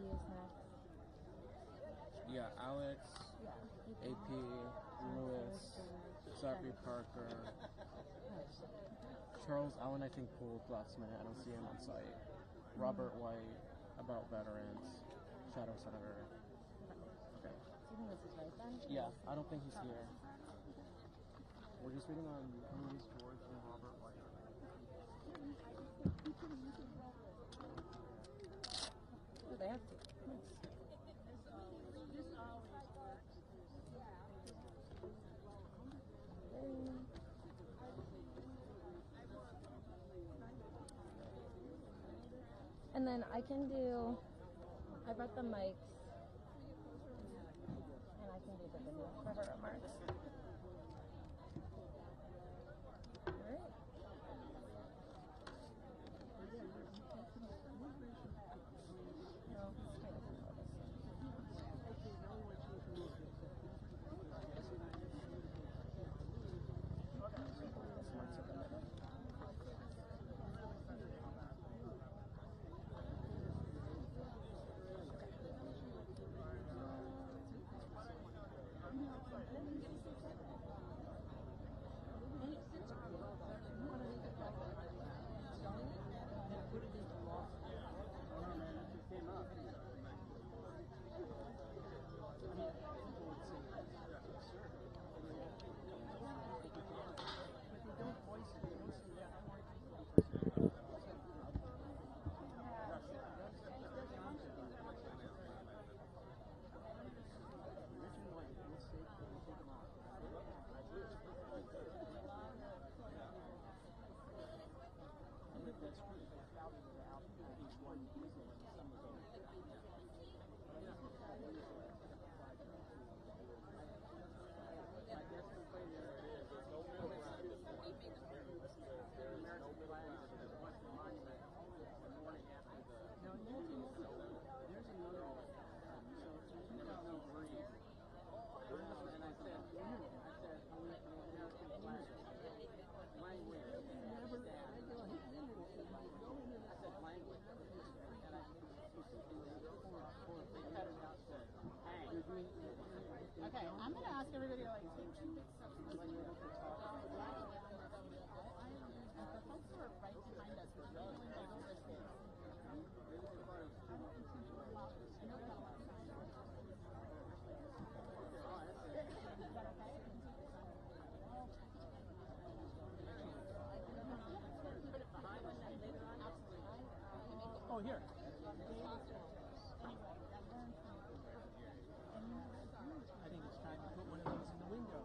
is next. Yeah, Alex, Yeah. AP, Lewis, Zachary Parker, Charles Allen, I think pulled last minute. I don't see him on site. Robert White, about veterans, Shadow Senator. Okay. Do you think this is right then? Yeah, I don't think he's here. We're just waiting on Louis George and Robert White. Oh, they have to. And then I can do, I brought the mics, and I can do the video for her remarks. Alright. No, it's kind of notice. This one took a minute. Okay, I'm going to ask everybody to take two big steps to the folks who are right behind us, we're going to go this way. Oh, here. I think it's time to put one of those in the window.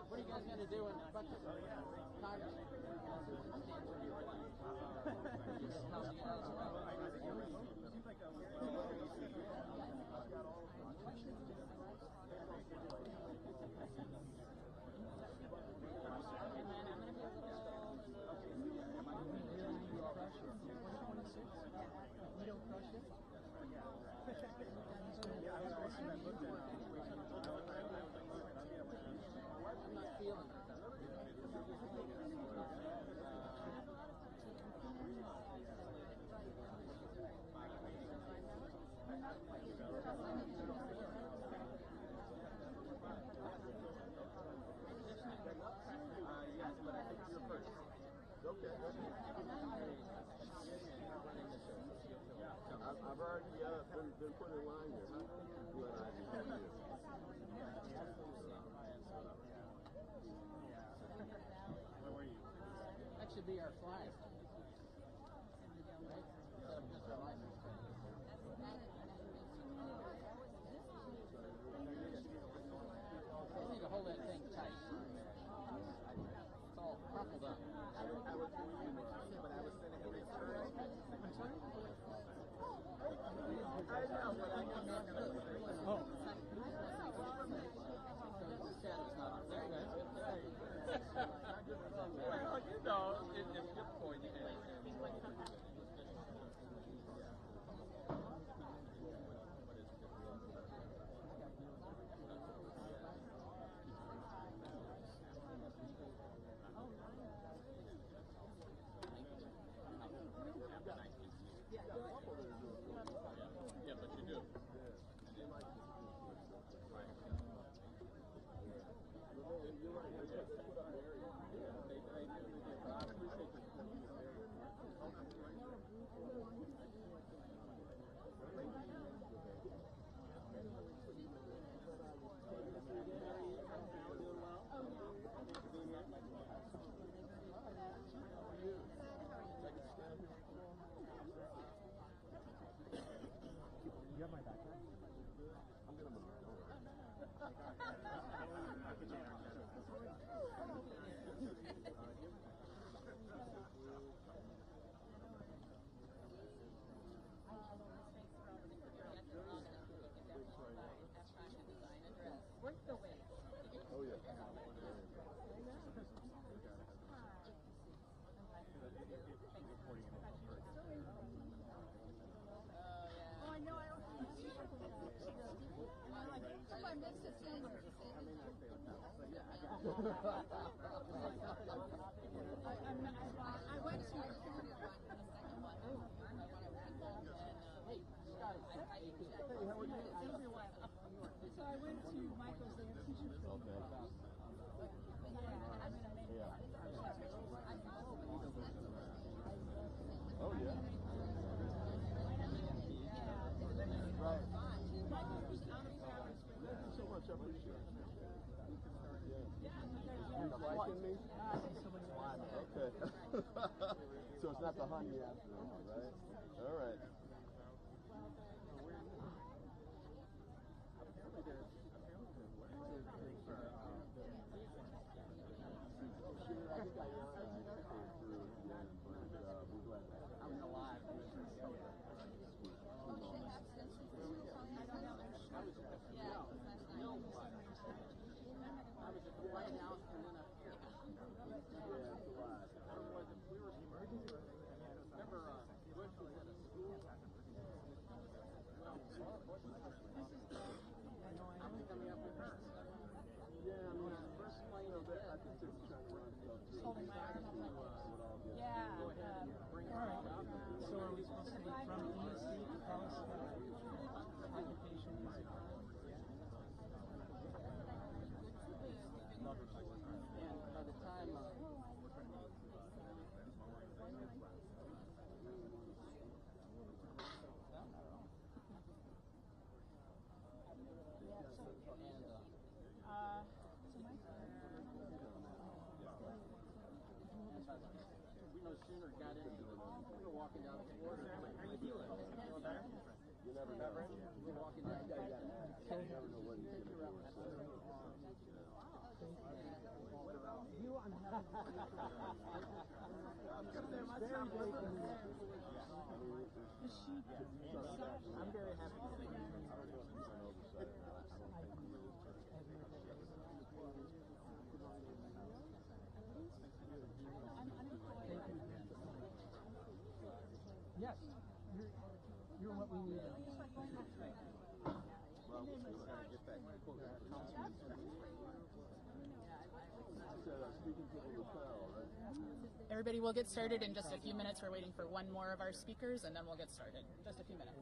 What are you guys going to do in Congress? I've already been put in line here. Where were you? That should be our flag. Right? Instead of just our license plate. You need to hold that thing tight. It's all crumpled up. Oh. went to a second one. Hey, Scotty, Hey, how are you? So I went to Michael's there, teacher. Okay. Yeah. Oh, yeah. Right. Thank you so much. I appreciate it. Yeah. You liking me? Okay. So it's not the honey after all, right? All right. Sooner got in, we were walking down the corridor. How you feeling? You never know. We're walking down the corridor. You never know what he's going to do or say. I'm very happy to see you. Yes, you're what we need. Everybody will get started in just a few minutes. We're waiting for one more of our speakers, and then we'll get started. Just a few minutes.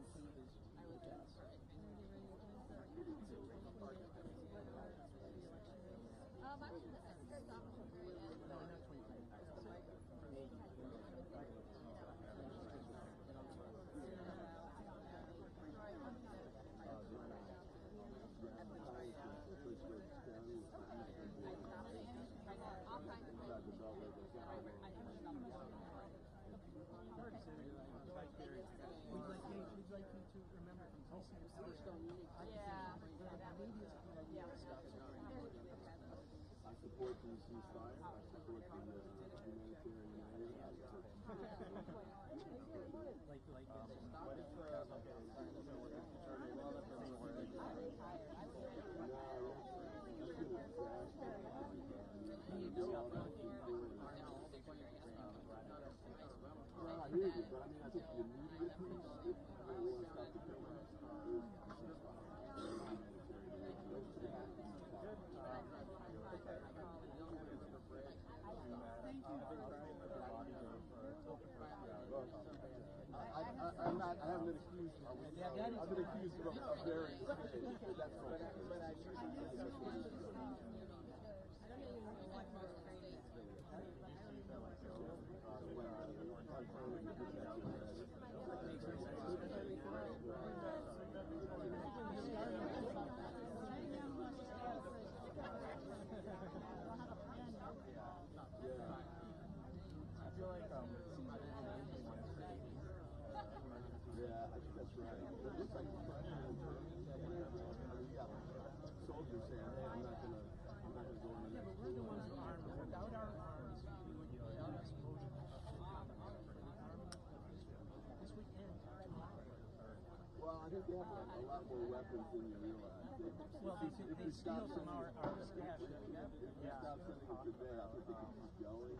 I support the ceasefire. I support the humanitarian aid. I hear you, but I mean, I think the immediate piece, if I want to stop the killing, is the ceasefire. Those two have to be followed. I haven't been accused. I've been accused of various things. That's all. Yeah, I think that's right. It looks like soldiers saying, "Hey, I'm not gonna go in the next war." Without our arms, we would be exploding. This weekend. Well, I think they have a lot more weapons than you realize. Well, they steal from our stash. If we stop sending them today, I think they can keep going.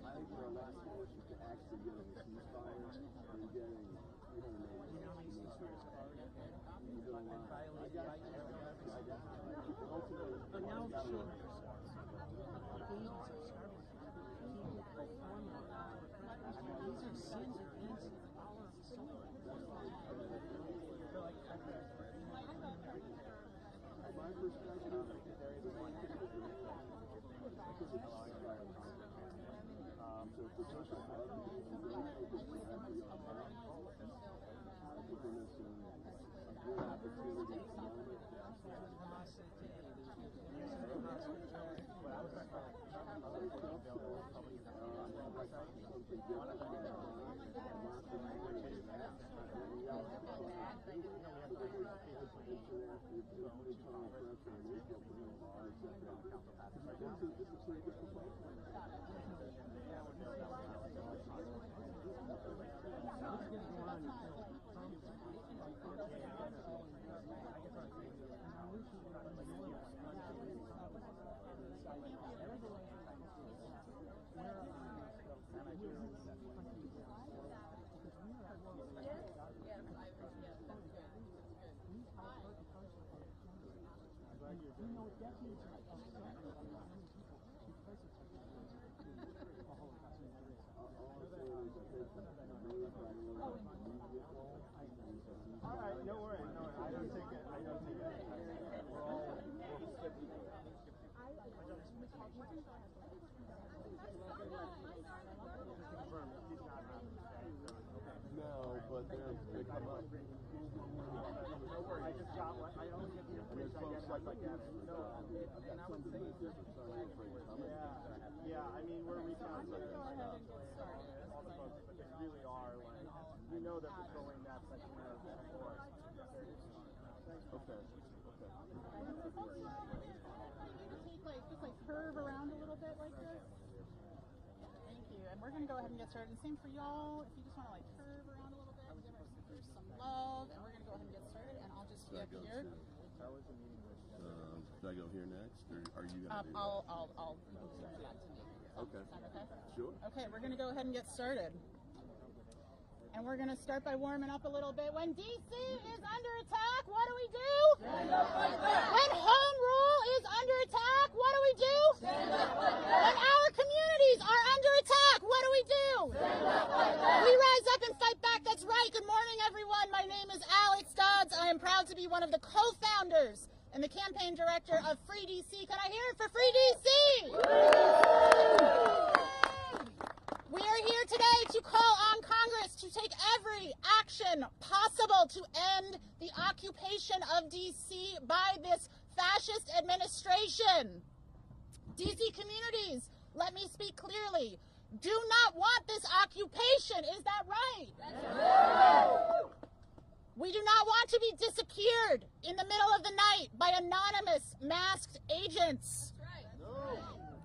I think their last push is to actually get a ceasefire and getting 380 missiles. Yeah, I mean, we're reaching out to all the folks, but they really are, like, we know that patrolling that section of the forest. Okay. Just curve around a little bit like this. Thank you. And we're going to go ahead and get started. And same for y'all. If you just want to curve around a little bit and give our speakers some love. And we're going to go ahead and get started. And I'll just be up here. Should I go here next, or are you going to do I'll move back to me. Okay. Okay? Sure. Okay, we're going to go ahead and get started. And we're going to start by warming up a little bit. When DC is under attack, what do we do? Stand up like that. When home rule is under attack, what do we do? Stand up like that. When our communities are under attack, what do we do? Stand up like that. We rise up and fight back. That's right. Good morning, everyone. My name is Alex Dodds. I am proud to be one of the co-founders and the campaign director of Free DC. Can I hear it for Free DC? We are here today to call on Congress to take every action possible to end the occupation of DC by this fascist administration. DC communities, let me speak clearly, do not want this occupation. Is that right? That's right. We do not want to be disappeared in the middle of the night by anonymous masked agents. That's right. No.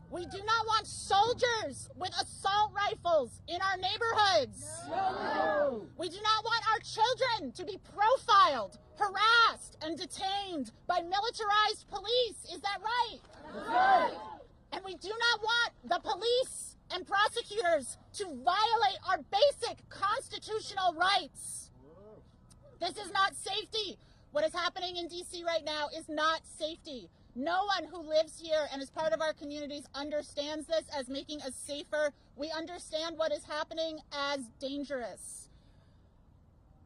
We do not want soldiers with assault rifles in our neighborhoods. No. We do not want our children to be profiled, harassed, and detained by militarized police. Is that right? That's right. And we do not want the police and prosecutors to violate our basic constitutional rights. This is not safety. What is happening in DC right now is not safety. No one who lives here and is part of our communities understands this as making us safer. We understand what is happening as dangerous.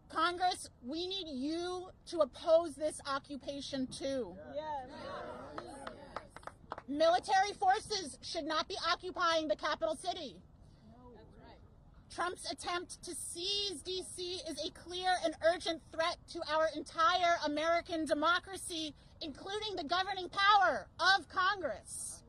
Congress, we need you to oppose this occupation too. Yes. Military forces should not be occupying the capital city. Trump's attempt to seize DC is a clear and urgent threat to our entire American democracy, including the governing power of Congress.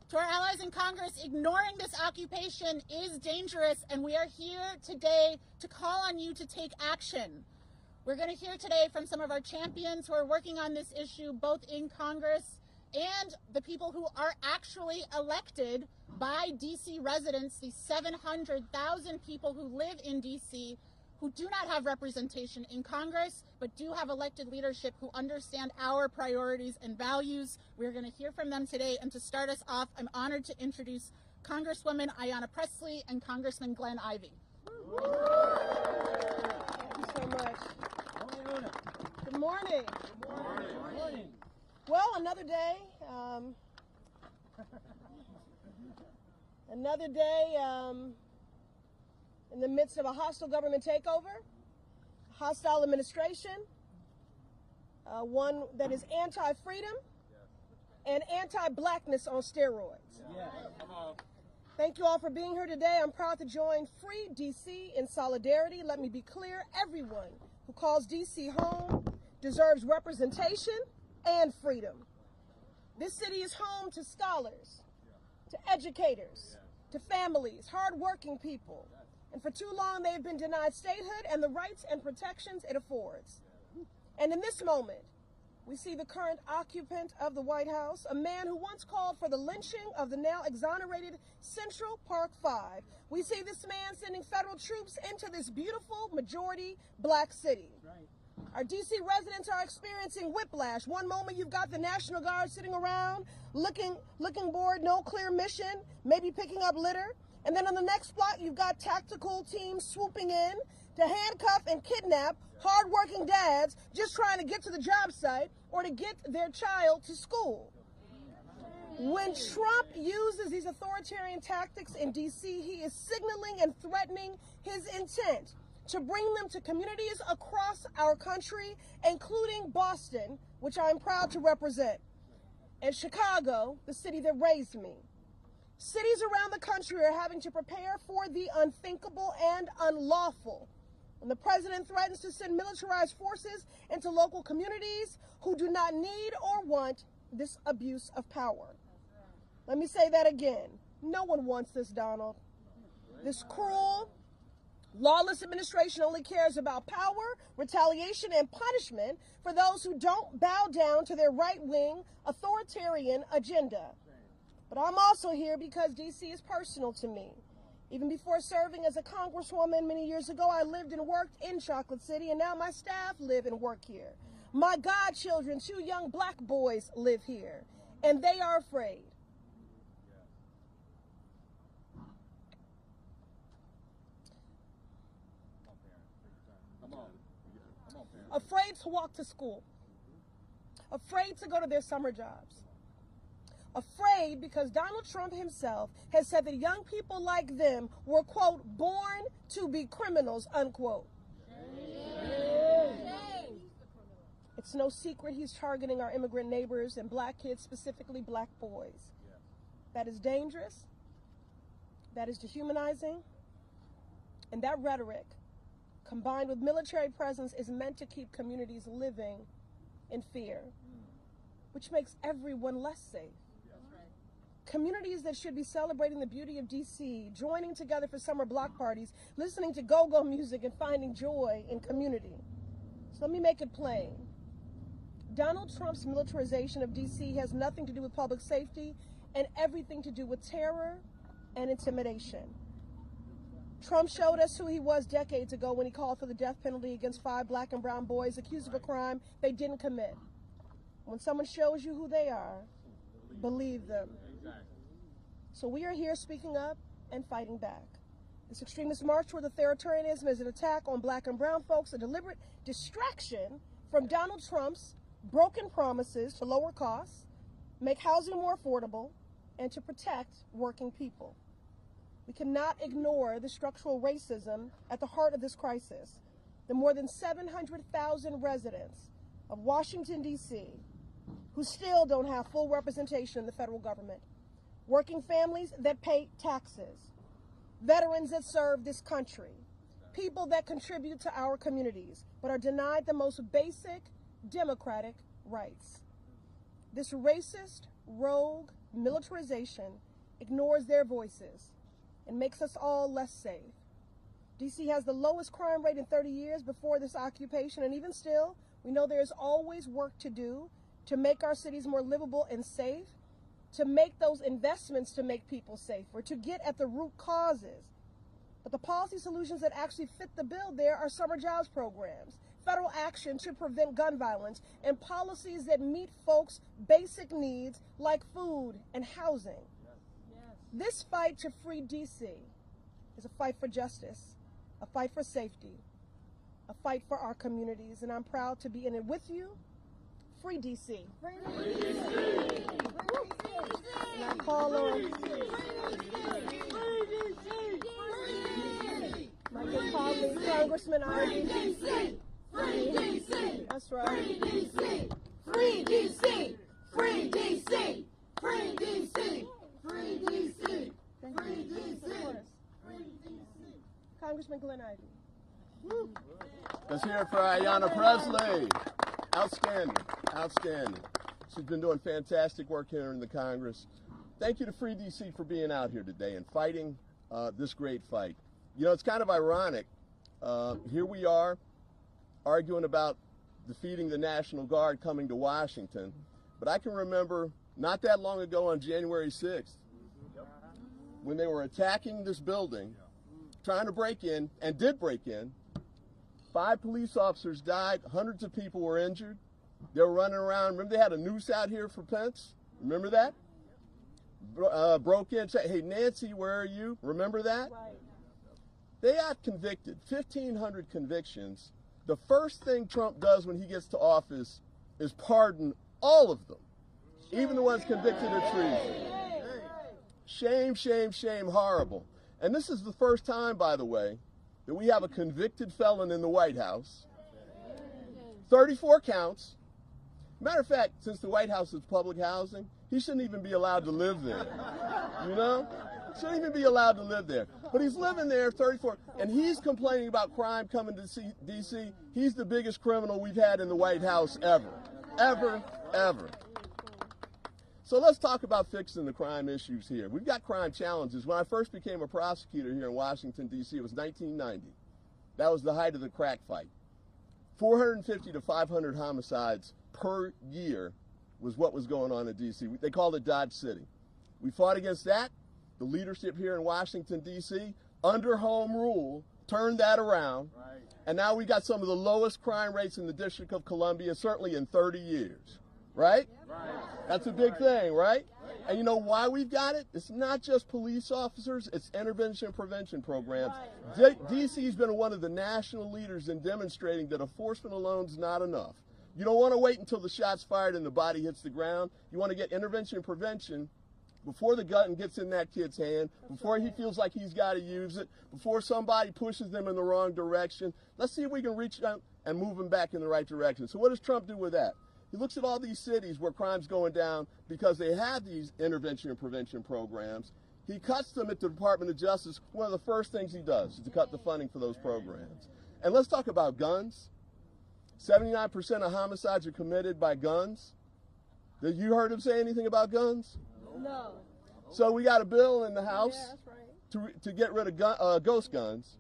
To our allies in Congress, ignoring this occupation is dangerous, and we are here today to call on you to take action. We're going to hear today from some of our champions who are working on this issue, both in Congress and the people who are actually elected by DC residents, the 700,000 people who live in DC who do not have representation in Congress, but do have elected leadership who understand our priorities and values. We're going to hear from them today, and to start us off, I'm honored to introduce Congresswoman Ayanna Pressley and Congressman Glenn Ivey. Thank you so much. Good morning. Good morning. Good morning. Well, another day. Another day in the midst of a hostile government takeover, hostile administration, one that is anti-freedom and anti-blackness on steroids. Thank you all for being here today. I'm proud to join Free DC in solidarity. Let me be clear, everyone who calls DC home deserves representation and freedom. This city is home to scholars, to educators, to families, hardworking people. And for too long, they've been denied statehood and the rights and protections it affords. And in this moment, we see the current occupant of the White House, a man who once called for the lynching of the now exonerated Central Park Five. We see this man sending federal troops into this beautiful majority black city. Our DC residents are experiencing whiplash. One moment you've got the National Guard sitting around, looking bored, no clear mission, maybe picking up litter. And then on the next block, you've got tactical teams swooping in to handcuff and kidnap hardworking dads just trying to get to the job site or to get their child to school. When Trump uses these authoritarian tactics in DC, he is signaling and threatening his intent to bring them to communities across our country, including Boston, which I'm proud to represent, and Chicago, the city that raised me. Cities around the country are having to prepare for the unthinkable and unlawful. And the president threatens to send militarized forces into local communities who do not need or want this abuse of power. Let me say that again. No one wants this, Donald. This cruel, lawless administration only cares about power, retaliation, and punishment for those who don't bow down to their right-wing authoritarian agenda. But I'm also here because DC is personal to me. Even before serving as a congresswoman many years ago, I lived and worked in Chocolate City, and now my staff live and work here. My godchildren, 2 young black boys, live here, and they are afraid. Afraid to walk to school. Afraid to go to their summer jobs. Afraid because Donald Trump himself has said that young people like them were, quote, born to be criminals, unquote. It's no secret he's targeting our immigrant neighbors and black kids, specifically black boys. That is dangerous. That is dehumanizing. And that rhetoric, combined with military presence, is meant to keep communities living in fear, which makes everyone less safe. Communities that should be celebrating the beauty of DC, joining together for summer block parties, listening to go-go music, and finding joy in community. So let me make it plain. Donald Trump's militarization of DC has nothing to do with public safety and everything to do with terror and intimidation. Trump showed us who he was decades ago when he called for the death penalty against 5 black and brown boys accused of a crime they didn't commit. When someone shows you who they are, believe them. So we are here speaking up and fighting back. This extremist march toward authoritarianism is an attack on black and brown folks, a deliberate distraction from Donald Trump's broken promises to lower costs, make housing more affordable, and to protect working people. We cannot ignore the structural racism at the heart of this crisis. The more than 700,000 residents of Washington, D.C., who still don't have full representation in the federal government, working families that pay taxes, veterans that serve this country, people that contribute to our communities, but are denied the most basic democratic rights. This racist, rogue militarization ignores their voices and makes us all less safe. DC has the lowest crime rate in 30 years before this occupation, and even still, we know there's always work to do to make our cities more livable and safe, to make those investments to make people safer, to get at the root causes. But the policy solutions that actually fit the bill there are summer jobs programs, federal action to prevent gun violence, and policies that meet folks' basic needs like food and housing. This fight to free DC is a fight for justice, a fight for safety, a fight for our communities, and I'm proud to be in it with you. Free DC. Free DC. And I call on my good colleague, Congressman Ivy. Free DC. That's right. Free DC. Free DC. Free DC. Free DC. Free DC. Free DC. Congressman Glenn Ivey. Let's hear it for Ayanna Pressley. Outstanding, outstanding. She's been doing fantastic work here in the Congress. Thank you to Free DC for being out here today and fighting this great fight. You know, it's kind of ironic. Here we are arguing about defeating the National Guard coming to Washington, but I can remember not that long ago on January 6th, when they were attacking this building, trying to break in, and did break in. 5 police officers died, hundreds of people were injured. They were running around. Remember they had a noose out here for Pence? Remember that? Broke in, said, hey, Nancy, where are you? Remember that? Right. They got convicted, 1,500 convictions. The first thing Trump does when he gets to office is pardon all of them, even the ones convicted of treason. Shame, shame, shame, horrible. And this is the first time, by the way, that we have a convicted felon in the White House. 34 counts. Matter of fact, since the White House is public housing, he shouldn't even be allowed to live there. You know? Shouldn't even be allowed to live there. But he's living there, 34, and he's complaining about crime coming to D.C. He's the biggest criminal we've had in the White House ever. Ever, ever. So let's talk about fixing the crime issues here. We've got crime challenges. When I first became a prosecutor here in Washington, D.C., it was 1990. That was the height of the crack fight. 450 to 500 homicides per year was what was going on in D.C. They called it Dodge City. We fought against that. The leadership here in Washington, D.C., under home rule, turned that around. Right. And now we got some of the lowest crime rates in the District of Columbia, certainly in 30 years. Right? Right. That's a big thing, right? And you know why we've got it? It's not just police officers, it's intervention and prevention programs. Right. D.C.'s been one of the national leaders in demonstrating that enforcement alone is not enough. You don't want to wait until the shot's fired and the body hits the ground. You want to get intervention and prevention before the gun gets in that kid's hand, before he feels like he's got to use it, before somebody pushes them in the wrong direction. Let's see if we can reach out and move them back in the right direction. So what does Trump do with that? He looks at all these cities where crime's going down because they have these intervention and prevention programs. He cuts them at the Department of Justice. One of the first things he does is to cut the funding for those programs. And let's talk about guns. 79% of homicides are committed by guns. Did you heard him say anything about guns? No. So we got a bill in the House right. to get rid of ghost guns.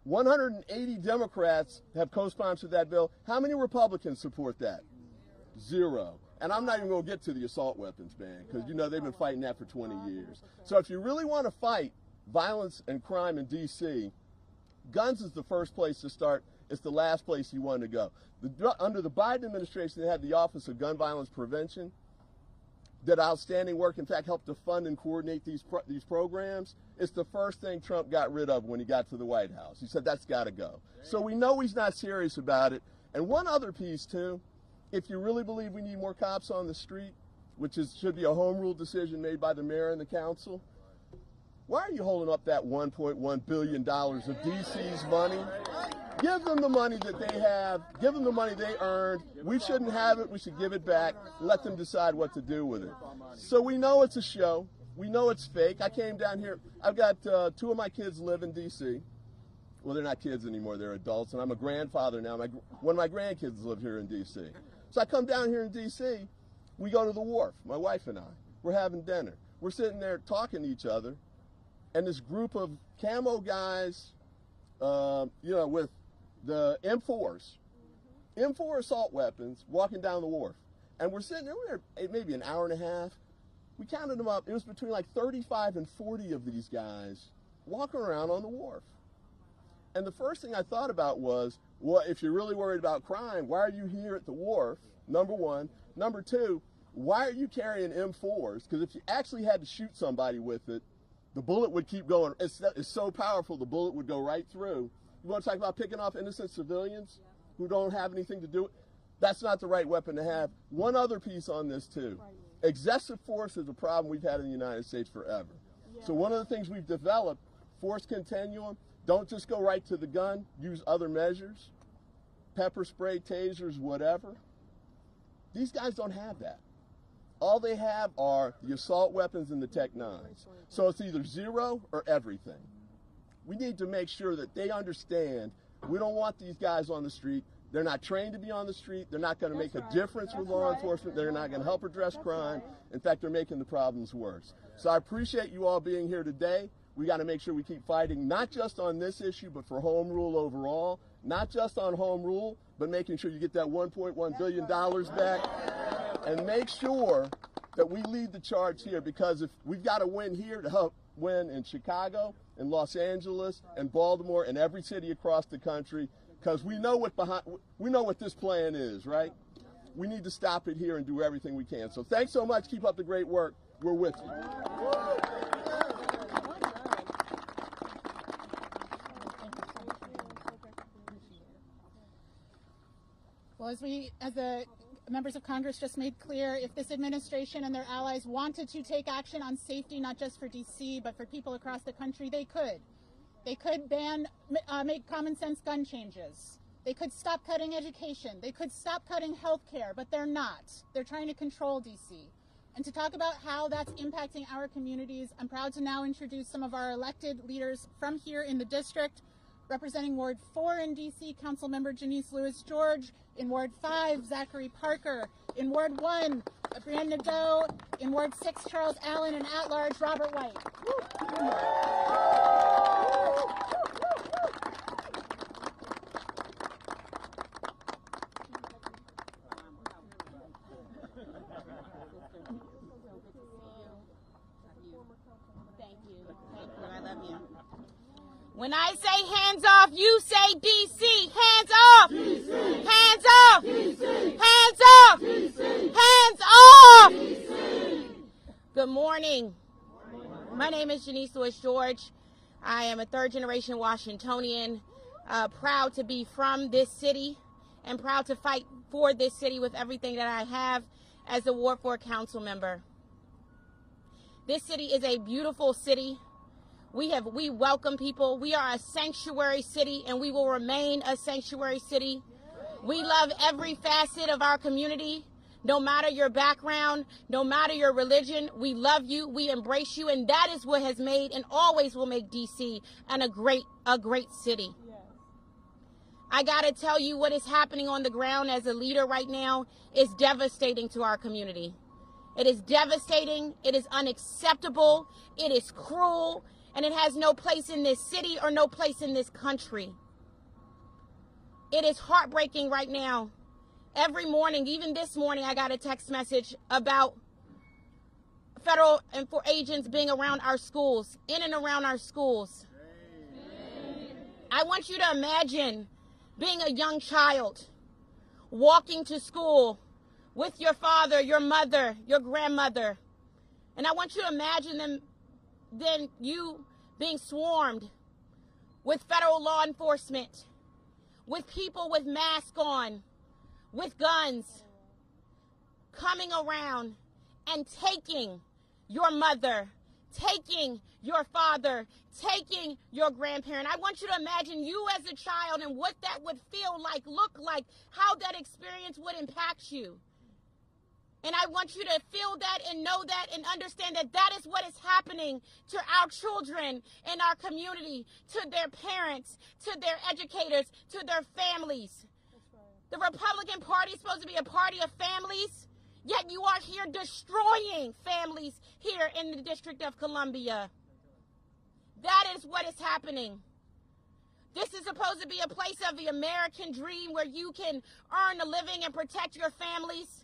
180 Democrats have co-sponsored that bill. How many Republicans support that? 0. And I'm not even going to get to the assault weapons ban because, you know, they've been fighting that for 20 years. So if you really want to fight violence and crime in D.C., guns is the first place to start. It's the last place you want to go. Under the Biden administration, they had the Office of Gun Violence Prevention. Did outstanding work, in fact, helped to fund and coordinate these programs. It's the first thing Trump got rid of when he got to the White House. He said, that's got to go. So we know he's not serious about it. And one other piece, too, if you really believe we need more cops on the street, which should be a home rule decision made by the mayor and the council, why are you holding up that $1.1 billion of DC's money? Give them the money that they have. Give them the money they earned. We shouldn't have it. We should give it back. Let them decide what to do with it. So we know it's a show. We know it's fake. I came down here. I've got 2 of my kids live in D.C. Well, they're not kids anymore. They're adults. And I'm a grandfather now. One of my grandkids live here in D.C. So I come down here in D.C. We go to the wharf, my wife and I. We're having dinner. We're sitting there talking to each other. And this group of camo guys, with the M4 assault weapons walking down the wharf. And we're sitting there, maybe an hour and a half. We counted them up. It was between like 35 and 40 of these guys walking around on the wharf. And the first thing I thought about was, well, if you're really worried about crime, why are you here at the wharf? Number one. Number two, why are you carrying M4s? Because if you actually had to shoot somebody with it, the bullet would keep going. It's so powerful, the bullet would go right through. You want to talk about picking off innocent civilians who don't have anything to do with it? That's not the right weapon to have. One other piece on this, too. Excessive force is a problem we've had in the United States forever. So one of the things we've developed, force continuum, don't just go right to the gun, use other measures, pepper spray, tasers, whatever. These guys don't have that. All they have are the assault weapons and the Tech 9s. So it's either 0 or everything. We need to make sure that they understand we don't want these guys on the street. They're not trained to be on the street. They're not going to make a difference with law enforcement. They're not going to help address crime. In fact, they're making the problems worse. So I appreciate you all being here today. We got to make sure we keep fighting, not just on this issue, but for home rule overall. Not just on home rule, but making sure you get that $1.1 billion back. And make sure that we lead the charge here, because if we've got to win here to help win in Chicago, in Los Angeles, and Baltimore, and every city across the country, because we know what this plan is, right? We need to stop it here and do everything we can. So thanks so much. Keep up the great work. We're with you. Well, as the members of Congress just made clear, if this administration and their allies wanted to take action on safety, not just for DC, but for people across the country, they could. They could make common sense gun changes. They could stop cutting education. They could stop cutting health care, but they're not. They're trying to control DC. And to talk about how that's impacting our communities, I'm proud to now introduce some of our elected leaders from here in the district. Representing Ward 4 in DC, Councilmember Janice Lewis-George. In Ward 5, Zachary Parker. In Ward 1, Brianne Nadeau. In Ward 6, Charles Allen. And at large, Robert White. Thank you. I love you. When I say hands off, you say DC. Hands off. DC. Hands off. DC. Hands off. DC. Hands off. DC. Good morning. My name is Janice Lewis-George. I am a third-generation Washingtonian, proud to be from this city and proud to fight for this city with everything that I have as a Ward 4 council member. This city is a beautiful city. We welcome people. We are a sanctuary city, and we will remain a sanctuary city. We love every facet of our community, no matter your background, no matter your religion. We love you. We embrace you, and that is what has made and always will make DC a great city. I gotta tell you, what is happening on the ground as a leader right now is devastating to our community. It is devastating. It is unacceptable. It is cruel. And it has no place in this city or no place in this country. It is heartbreaking right now. Every morning, even this morning, I got a text message about federal agents being around our schools, in and around our schools. I want you to imagine being a young child, walking to school with your father, your mother, your grandmother. And I want you to imagine then you being swarmed with federal law enforcement, with people with masks on, with guns, coming around and taking your mother, taking your father, taking your grandparent. I want you to imagine you as a child and what that would feel like, look like, how that experience would impact you. And I want you to feel that and know that and understand that that is what is happening to our children in our community, to their parents, to their educators, to their families. The Republican Party is supposed to be a party of families, yet you are here destroying families here in the District of Columbia. That is what is happening. This is supposed to be a place of the American dream where you can earn a living and protect your families.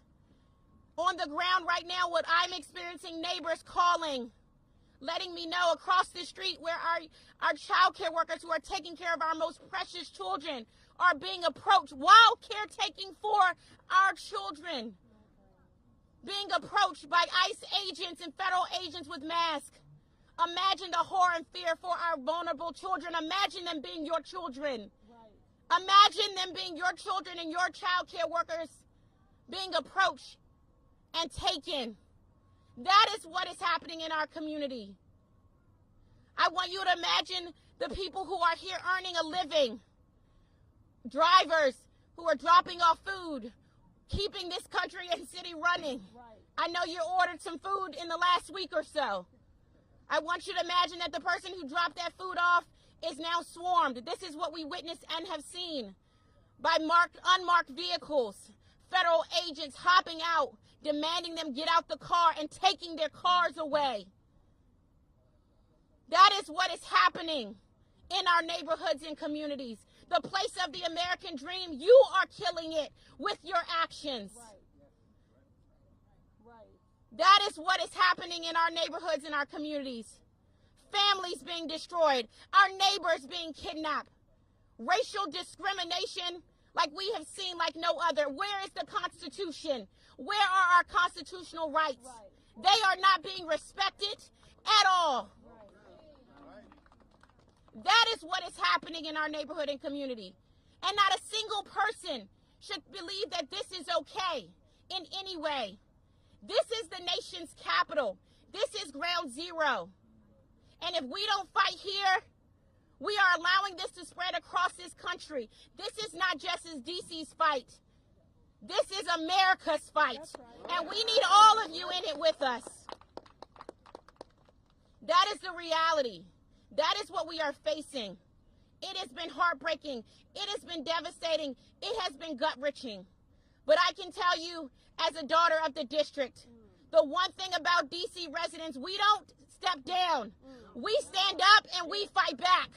On the ground right now, what I'm experiencing, neighbors calling, letting me know across the street where our child care workers who are taking care of our most precious children are being approached while caretaking for our children. Being approached by ICE agents and federal agents with masks. Imagine the horror and fear for our vulnerable children. Imagine them being your children. Right. Imagine them being your children and your child care workers being approached and taken. That is what is happening in our community. I want you to imagine the people who are here earning a living. Drivers who are dropping off food, keeping this country and city running. Right. I know you ordered some food in the last week or so. I want you to imagine that the person who dropped that food off is now swarmed. This is what we witnessed and have seen by unmarked vehicles, federal agents hopping out, demanding them get out the car and taking their cars away. That is what is happening in our neighborhoods and communities. The place of the American dream, you are killing it with your actions. That is what is happening in our neighborhoods and our communities. Families being destroyed, our neighbors being kidnapped, racial discrimination like we have seen like no other. Where is the Constitution? Where are our constitutional rights? They are not being respected at all. That is what is happening in our neighborhood and community. And not a single person should believe that this is okay in any way. This is the nation's capital. This is ground zero. And if we don't fight here, we are allowing this to spread across this country. This is not just as DC's fight. This is America's fight. And we need all of you in it with us. That is the reality. That is what we are facing. It has been heartbreaking. It has been devastating. It has been gut-wrenching. But I can tell you, as a daughter of the district, the one thing about DC residents, we don't step down. We stand up and we fight back.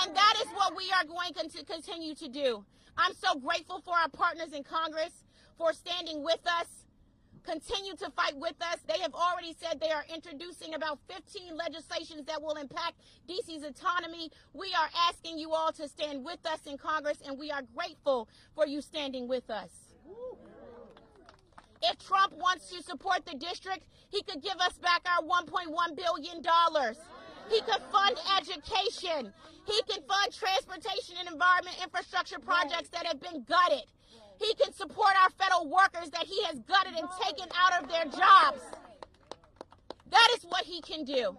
And that is what we are going to continue to do. I'm so grateful for our partners in Congress for standing with us. Continue to fight with us. They have already said they are introducing about 15 legislations that will impact DC's autonomy. We are asking you all to stand with us in Congress, and we are grateful for you standing with us. If Trump wants to support the district, he could give us back our $1.1 billion. He could fund education. He can fund transportation and environment infrastructure projects that have been gutted. He can support our federal workers that he has gutted and taken out of their jobs. That is what he can do.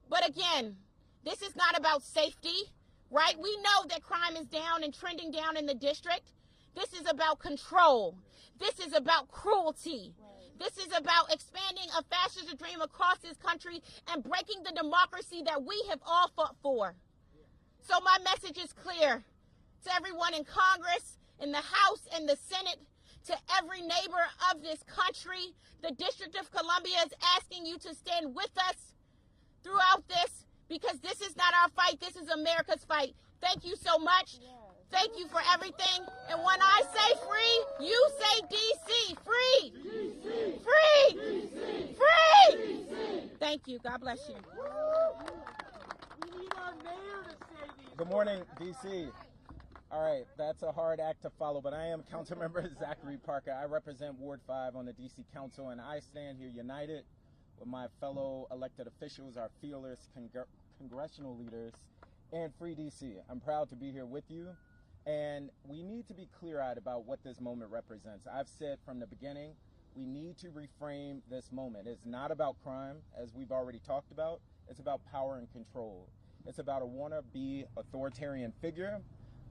But again, this is not about safety, right? We know that crime is down and trending down in the district. This is about control. This is about cruelty. This is about expanding a fascist dream across this country and breaking the democracy that we have all fought for. So my message is clear to everyone in Congress, in the House and the Senate, to every neighbor of this country. The District of Columbia is asking you to stand with us throughout this, because this is not our fight. This is America's fight. Thank you so much. Thank you for everything. And when I say free, you say DC. Free. DC. Free. DC. Free. DC. Thank you. God bless you. We need our mayor to say these. Good morning, DC. All right, that's a hard act to follow, but I am Councilmember Zachary Parker. I represent Ward 5 on the DC Council, and I stand here united with my fellow elected officials, our fearless congressional leaders, and Free DC. I'm proud to be here with you, and we need to be clear-eyed about what this moment represents. I've said from the beginning, we need to reframe this moment. It's not about crime, as we've already talked about. It's about power and control. It's about a wannabe authoritarian figure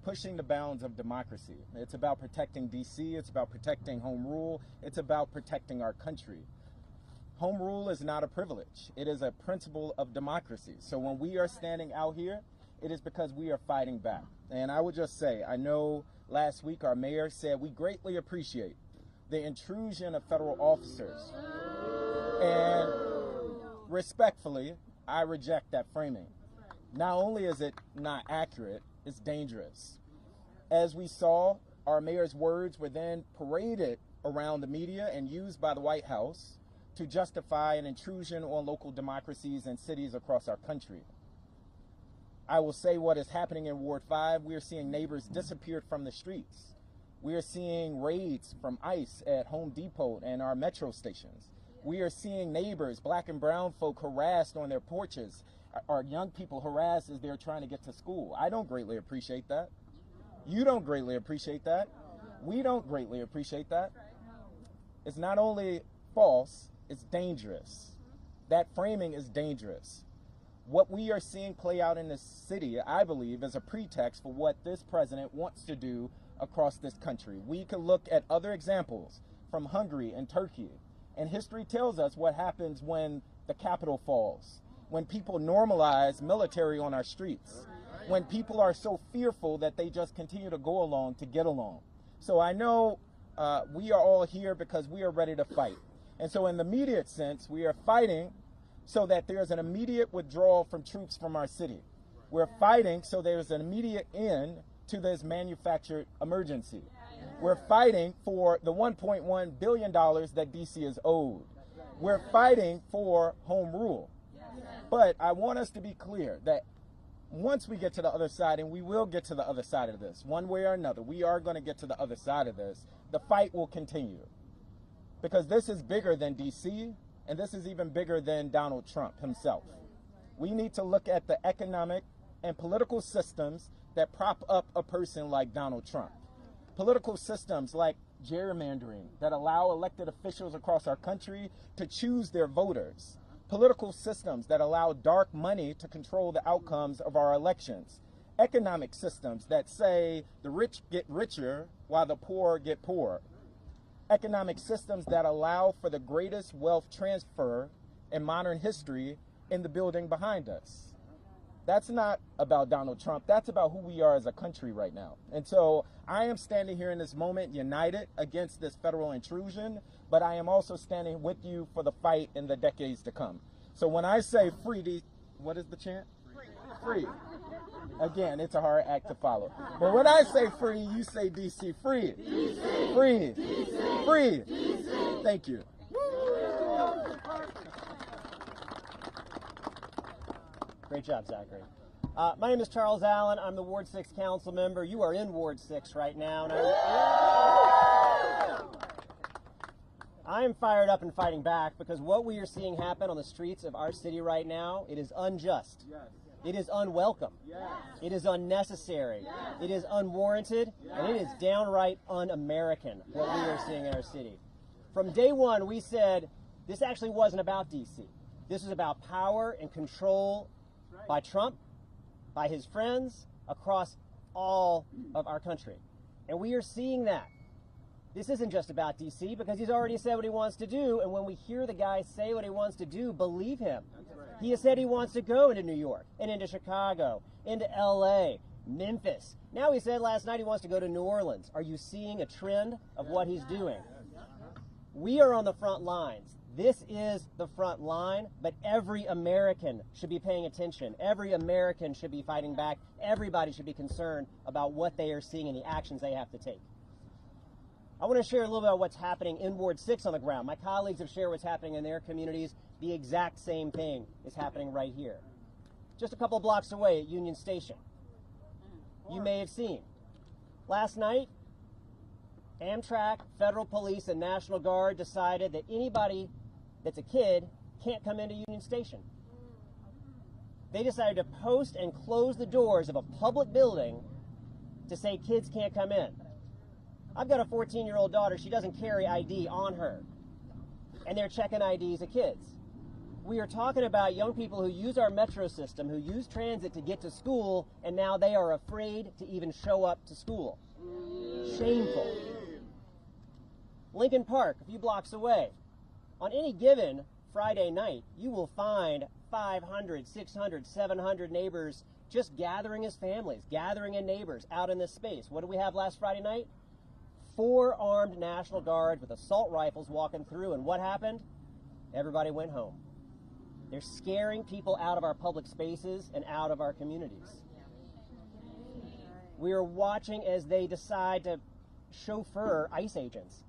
pushing the bounds of democracy. It's about protecting DC. It's about protecting home rule. It's about protecting our country. Home rule is not a privilege. It is a principle of democracy. So when we are standing out here, it is because we are fighting back. And I would just say, I know last week our mayor said we greatly appreciate the intrusion of federal officers. And respectfully, I reject that framing. Not only is it not accurate, it's dangerous. As we saw, our mayor's words were then paraded around the media and used by the White House to justify an intrusion on local democracies and cities across our country. I will say what is happening in Ward 5. We are seeing neighbors disappeared from the streets. We are seeing raids from ICE at Home Depot and our metro stations. We are seeing neighbors, black and brown folk, harassed on their porches. Our young people harassed as they're trying to get to school. I don't greatly appreciate that. You don't greatly appreciate that. We don't greatly appreciate that. It's not only false, it's dangerous. That framing is dangerous. What we are seeing play out in this city, I believe, is a pretext for what this president wants to do across this country. We can look at other examples from Hungary and Turkey, and history tells us what happens when the capital falls. when people normalize military on our streets, when people are so fearful that they just continue to go along to get along. So I know we are all here because we are ready to fight. And so in the immediate sense, we are fighting so that there's an immediate withdrawal from troops from our city. We're fighting so there's an immediate end to this manufactured emergency. We're fighting for the $1.1 billion that DC is owed. We're fighting for home rule. But I want us to be clear that once we get to the other side, and we will get to the other side of this, one way or another, we are going to get to the other side of this, the fight will continue. Because this is bigger than DC, and this is even bigger than Donald Trump himself. We need to look at the economic and political systems that prop up a person like Donald Trump. Political systems like gerrymandering that allow elected officials across our country to choose their voters. Political systems that allow dark money to control the outcomes of our elections. Economic systems that say the rich get richer while the poor get poorer. Economic systems that allow for the greatest wealth transfer in modern history in the building behind us. That's not about Donald Trump. That's about who we are as a country right now. And so I am standing here in this moment united against this federal intrusion, but I am also standing with you for the fight in the decades to come. So when I say free, what is the chant? Free. Again, it's a hard act to follow. But when I say free, you say DC free. DC. Free. DC. Free. DC. Thank you. Great job, Zachary. My name is Charles Allen. I'm the Ward 6 council member. You are in Ward 6 right now. I am fired up and fighting back because what we are seeing happen on the streets of our city right now, it is unjust. Yes. It is unwelcome. Yes. It is unnecessary. Yes. It is unwarranted. Yes. And it is downright un-American what we are seeing in our city. From day one, we said this actually wasn't about DC. This is about power and control by Trump, by his friends, across all of our country. And we are seeing that. This isn't just about DC because he's already said what he wants to do, and when we hear the guy say what he wants to do, believe him. Right. He has said he wants to go into New York, and into Chicago, into LA, Memphis. Now he said last night he wants to go to New Orleans. Are you seeing a trend of what he's doing? We are on the front lines. This is the front line, but every American should be paying attention. Every American should be fighting back. Everybody should be concerned about what they are seeing and the actions they have to take. I want to share a little bit about what's happening in Ward 6 on the ground. My colleagues have shared what's happening in their communities. The exact same thing is happening right here. Just a couple of blocks away at Union Station. You may have seen. Last night, Amtrak, Federal Police, and National Guard decided that anybody that's a kid can't come into Union Station. They decided to post and close the doors of a public building to say kids can't come in. I've got a 14-year-old daughter. She doesn't carry ID on her. And they're checking IDs of kids. We are talking about young people who use our metro system, who use transit to get to school, and now they are afraid to even show up to school. Shameful. Lincoln Park, a few blocks away. On any given Friday night, you will find 500, 600, 700 neighbors just gathering as families, gathering in neighbors out in this space. What did we have last Friday night? 4 armed National Guards with assault rifles walking through, and what happened? Everybody went home. They're scaring people out of our public spaces and out of our communities. We are watching as they decide to chauffeur ICE agents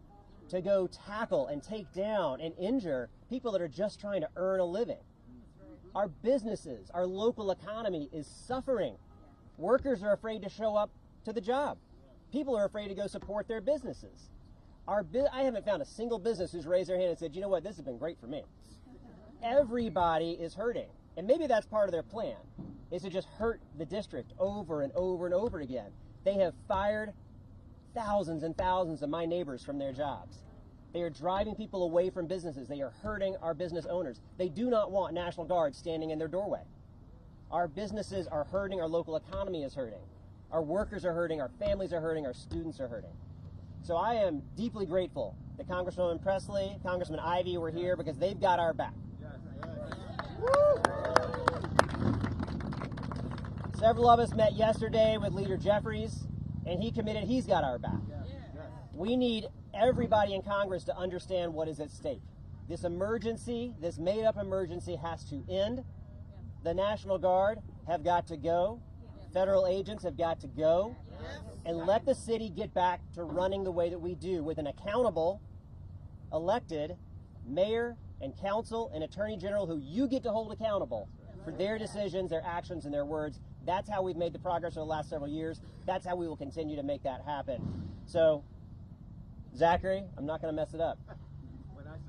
to go tackle and take down and injure people that are just trying to earn a living. Our businesses, our local economy is suffering. Workers are afraid to show up to the job. People are afraid to go support their businesses. I haven't found a single business who's raised their hand and said, you know what, this has been great for me. Everybody is hurting. And maybe that's part of their plan, is to just hurt the district over and over and over again. They have fired thousands and thousands of my neighbors from their jobs. They are driving people away from businesses. They are hurting our business owners. They do not want National Guard standing in their doorway. Our businesses are hurting. Our local economy is hurting. Our workers are hurting. Our families are hurting. Our students are hurting. So I am deeply grateful that Congresswoman Pressley, Congressman Ivey were here because they've got our back. Woo! Several of us met yesterday with Leader Jeffries, and he committed he's got our back. We need everybody in Congress to understand what is at stake. This emergency, this made-up emergency, has to end. The National Guard have got to go. Federal agents have got to go. And let the city get back to running the way that we do, with an accountable, elected mayor and council and attorney general who you get to hold accountable for their decisions, their actions, and their words. That's how we've made the progress over the last several years. That's how we will continue to make that happen. So, Zachary, I'm not going to mess it up.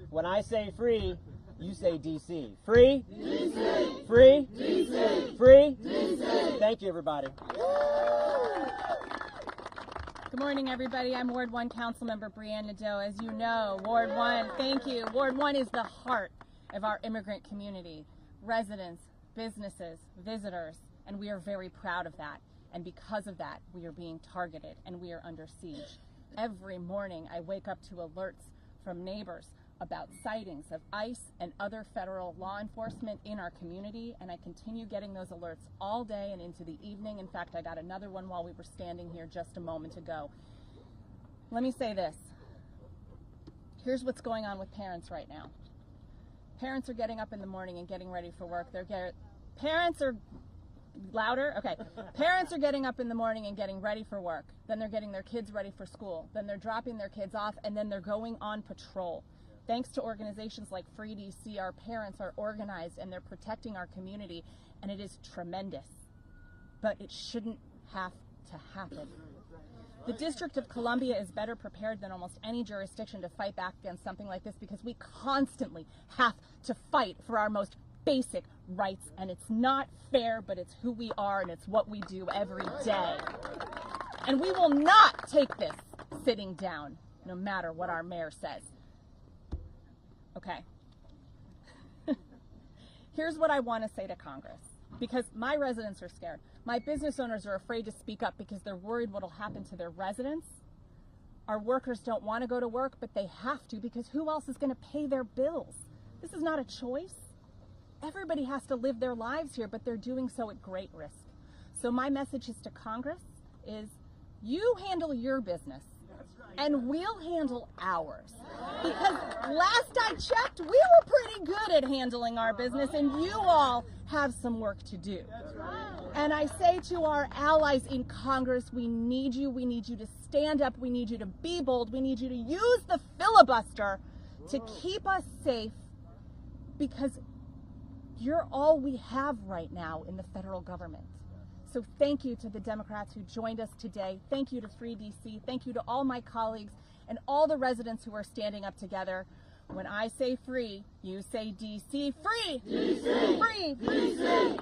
When I say free, you say DC. Free? DC! Free? DC! Free? DC! Thank you, everybody. Good morning, everybody. I'm Ward 1 Councilmember Brianne Nadeau. As you know, Ward 1, thank you. Ward 1 is the heart of our immigrant community. Residents, businesses, visitors, and we are very proud of that. And because of that, we are being targeted and we are under siege. Every morning, I wake up to alerts from neighbors about sightings of ICE and other federal law enforcement in our community, and I continue getting those alerts all day and into the evening. In fact, I got another one while we were standing here just a moment ago. Let me say this. Here's what's going on with parents right now. Parents are getting up in the morning and getting ready for work. Parents are louder? Okay. Parents are getting up in the morning and getting ready for work. Then they're getting their kids ready for school. Then they're dropping their kids off, and then they're going on patrol. Thanks to organizations like Free DC, our parents are organized and they're protecting our community, and it is tremendous. But it shouldn't have to happen. The District of Columbia is better prepared than almost any jurisdiction to fight back against something like this, because we constantly have to fight for our most basic rights, and it's not fair, but it's who we are and it's what we do every day. And we will not take this sitting down, no matter what our mayor says. Okay. Here's what I want to say to Congress, because my residents are scared. My business owners are afraid to speak up because they're worried what will happen to their residents. Our workers don't want to go to work, but they have to, because who else is going to pay their bills? This is not a choice. Everybody has to live their lives here, but they're doing so at great risk. So my message is to Congress is, you handle your business and we'll handle ours. Because last I checked, we were pretty good at handling our business, and you all have some work to do. And I say to our allies in Congress, we need you to stand up, we need you to be bold, we need you to use the filibuster to keep us safe, because you're all we have right now in the federal government. So thank you to the Democrats who joined us today. Thank you to Free DC. Thank you to all my colleagues and all the residents who are standing up together. When I say free, you say DC. Free! DC! Free! DC!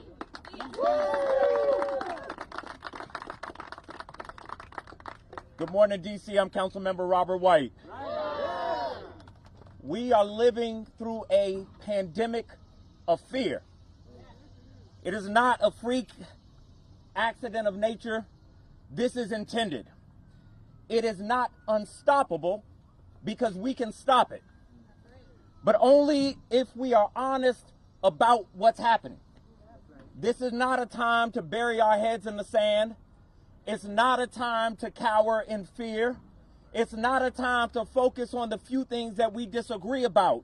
Good morning, DC. I'm Councilmember Robert White. We are living through a pandemic of fear. It is not a freak accident of nature. This is intended. It is not unstoppable, because we can stop it, but only if we are honest about what's happening. This is not a time to bury our heads in the sand. It's not a time to cower in fear. It's not a time to focus on the few things that we disagree about.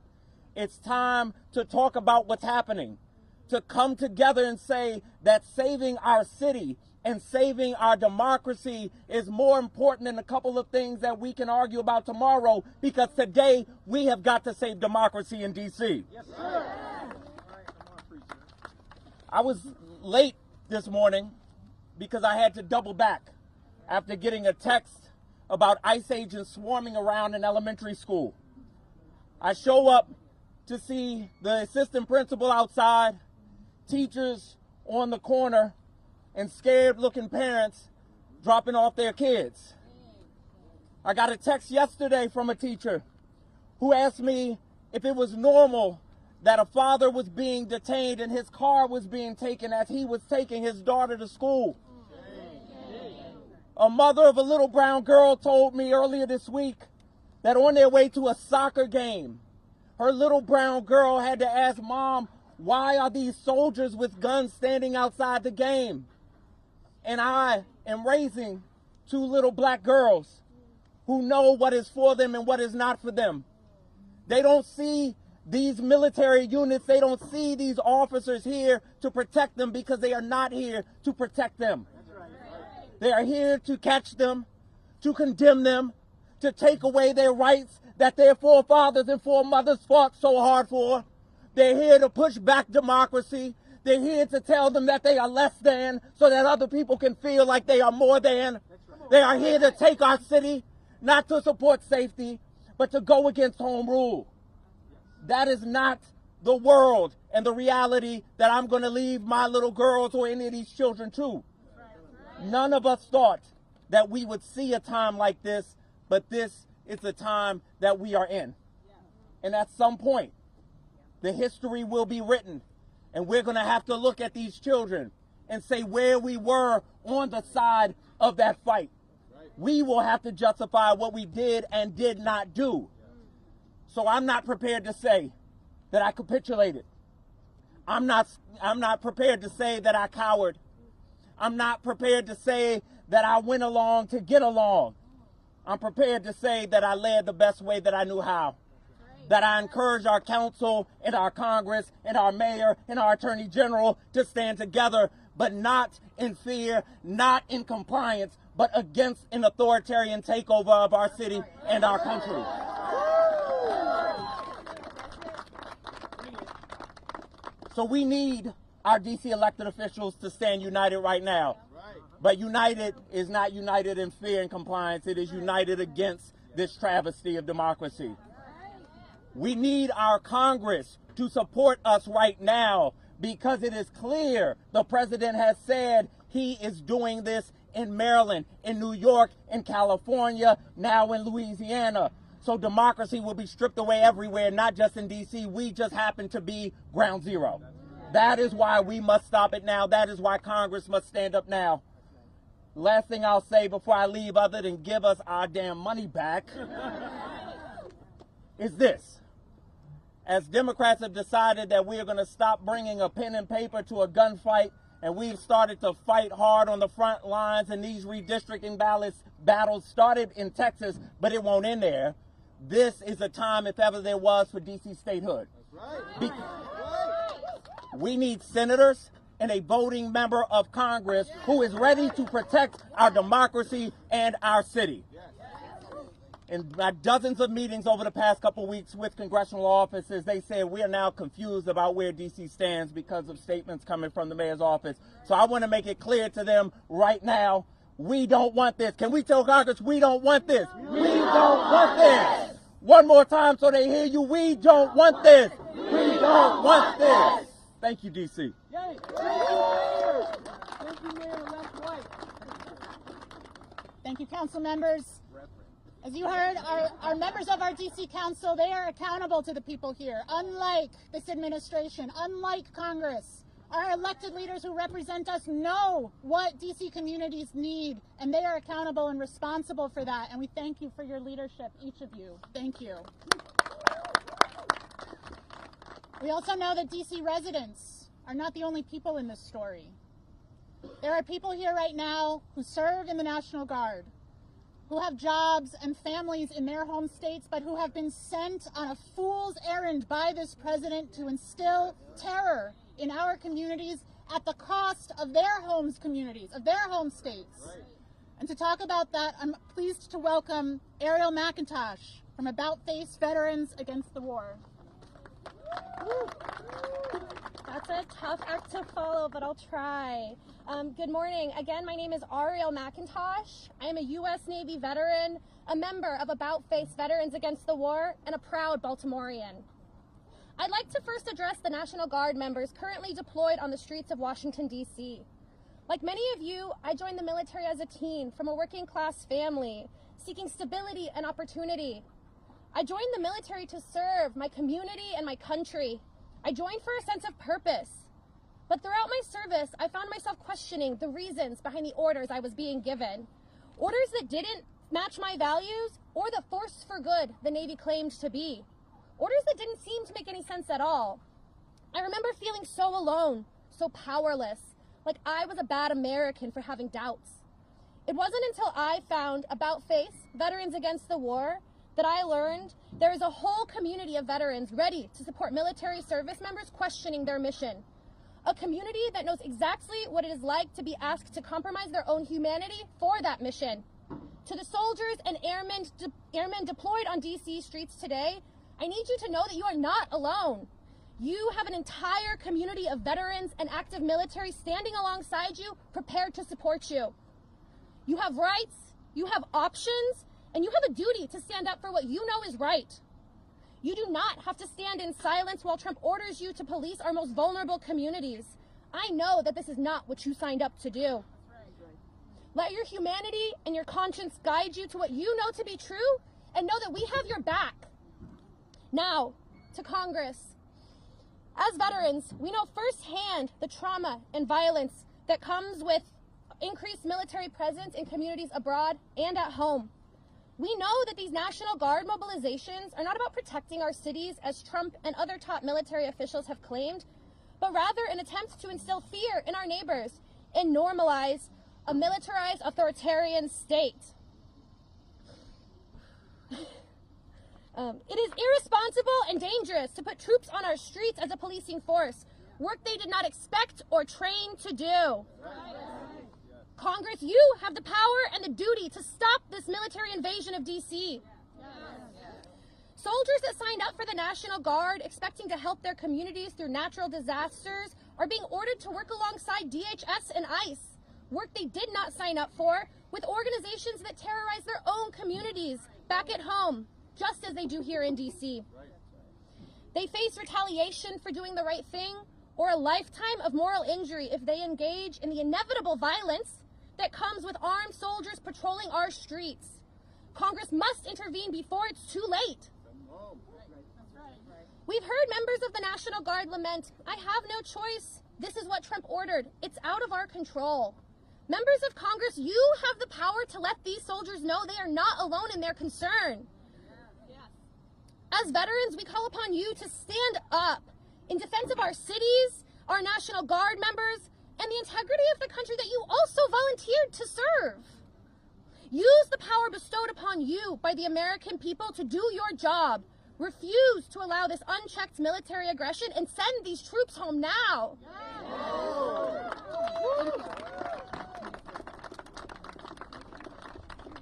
It's time to talk about what's happening, to come together and say that saving our city and saving our democracy is more important than a couple of things that we can argue about tomorrow, because today we have got to save democracy in DC. Yes, sir. I was late this morning because I had to double back after getting a text about ICE agents swarming around an elementary school. I show up to see the assistant principal outside, teachers on the corner, and scared-looking parents dropping off their kids. I got a text yesterday from a teacher who asked me if it was normal that a father was being detained and his car was being taken as he was taking his daughter to school. A mother of a little brown girl told me earlier this week that on their way to a soccer game, her little brown girl had to ask Mom, why are these soldiers with guns standing outside the game? And I am raising 2 little black girls who know what is for them and what is not for them. They don't see these military units. They don't see these officers here to protect them because they are not here to protect them. They are here to catch them, to condemn them, to take away their rights that their forefathers and foremothers fought so hard for. They're here to push back democracy. They're here to tell them that they are less than so that other people can feel like they are more than. They are here to take our city, not to support safety, but to go against home rule. That is not the world and the reality that I'm going to leave my little girls or any of these children to. None of us thought that we would see a time like this, but this is the time that we are in. And at some point, the history will be written, and we're going to have to look at these children and say where we were on the side of that fight. We will have to justify what we did and did not do. So I'm not prepared to say that I capitulated. I'm not prepared to say that I cowered. I'm not prepared to say that I went along to get along. I'm prepared to say that I led the best way that I knew how. That I encourage our council and our Congress and our mayor and our attorney general to stand together, but not in fear, not in compliance, but against an authoritarian takeover of our city and our country. So we need our DC elected officials to stand united right now. But united is not united in fear and compliance. It is united against this travesty of democracy. We need our Congress to support us right now because it is clear the president has said he is doing this in Maryland, in New York, in California, now in Louisiana. So democracy will be stripped away everywhere, not just in D.C. We just happen to be ground zero. That is why we must stop it now. That is why Congress must stand up now. Last thing I'll say before I leave, other than give us our damn money back, is this. As Democrats have decided that we are going to stop bringing a pen and paper to a gunfight, and we've started to fight hard on the front lines, and these redistricting battles started in Texas, but it won't end there. This is a time, if ever there was, for D.C. statehood. We need senators and a voting member of Congress who is ready to protect our democracy and our city. In dozens of meetings over the past couple weeks with congressional offices, they said we are now confused about where D.C. stands because of statements coming from the mayor's office. So I want to make it clear to them right now, we don't want this. Can we tell Congress we don't want this? We don't want this. One more time so they hear you. We don't want this. We don't want this. Thank you, D.C. Thank you, Mayor. Thank you, council members. As you heard, our members of our DC Council, they are accountable to the people here. Unlike this administration, unlike Congress, our elected leaders who represent us know what DC communities need, and they are accountable and responsible for that. And we thank you for your leadership, each of you. Thank you. We also know that DC residents are not the only people in this story. There are people here right now who serve in the National Guard, who have jobs and families in their home states, but who have been sent on a fool's errand by this president to instill terror in our communities at the cost of their homes communities, of their home states. Right. And to talk about that, I'm pleased to welcome Ariel McIntosh from About Face Veterans Against the War. That's a tough act to follow, but I'll try. Good morning. Again, my name is Ariel McIntosh. I am a U.S. Navy veteran, a member of About Face Veterans Against the War, and a proud Baltimorean. I'd like to first address the National Guard members currently deployed on the streets of Washington, D.C. Like many of you, I joined the military as a teen from a working-class family, seeking stability and opportunity. I joined the military to serve my community and my country. I joined for a sense of purpose. But throughout my service, I found myself questioning the reasons behind the orders I was being given. Orders that didn't match my values or the force for good the Navy claimed to be. Orders that didn't seem to make any sense at all. I remember feeling so alone, so powerless, like I was a bad American for having doubts. It wasn't until I found About Face, Veterans Against the War, that I learned there is a whole community of veterans ready to support military service members questioning their mission. A community that knows exactly what it is like to be asked to compromise their own humanity for that mission. To the soldiers and airmen deployed on DC streets today, I need you to know that you are not alone. You have an entire community of veterans and active military standing alongside you, prepared to support you. You have rights, you have options, and you have a duty to stand up for what you know is right. You do not have to stand in silence while Trump orders you to police our most vulnerable communities. I know that this is not what you signed up to do. Let your humanity and your conscience guide you to what you know to be true, and know that we have your back. Now, to Congress. As veterans, we know firsthand the trauma and violence that comes with increased military presence in communities abroad and at home. We know that these National Guard mobilizations are not about protecting our cities, as Trump and other top military officials have claimed, but rather an attempt to instill fear in our neighbors and normalize a militarized authoritarian state. It is irresponsible and dangerous to put troops on our streets as a policing force, work they did not expect or train to do. Congress, you have the power and the duty to stop this military invasion of DC. Soldiers that signed up for the National Guard expecting to help their communities through natural disasters are being ordered to work alongside DHS and ICE, work they did not sign up for, with organizations that terrorize their own communities back at home, just as they do here in DC. They face retaliation for doing the right thing, or a lifetime of moral injury if they engage in the inevitable violence that comes with armed soldiers patrolling our streets. Congress must intervene before it's too late. We've heard members of the National Guard lament, "I have no choice. This is what Trump ordered. It's out of our control." Members of Congress, you have the power to let these soldiers know they are not alone in their concern. As veterans, we call upon you to stand up in defense of our cities, our National Guard members, and the integrity of the country that you also volunteered to serve. Use the power bestowed upon you by the American people to do your job. Refuse to allow this unchecked military aggression and send these troops home now.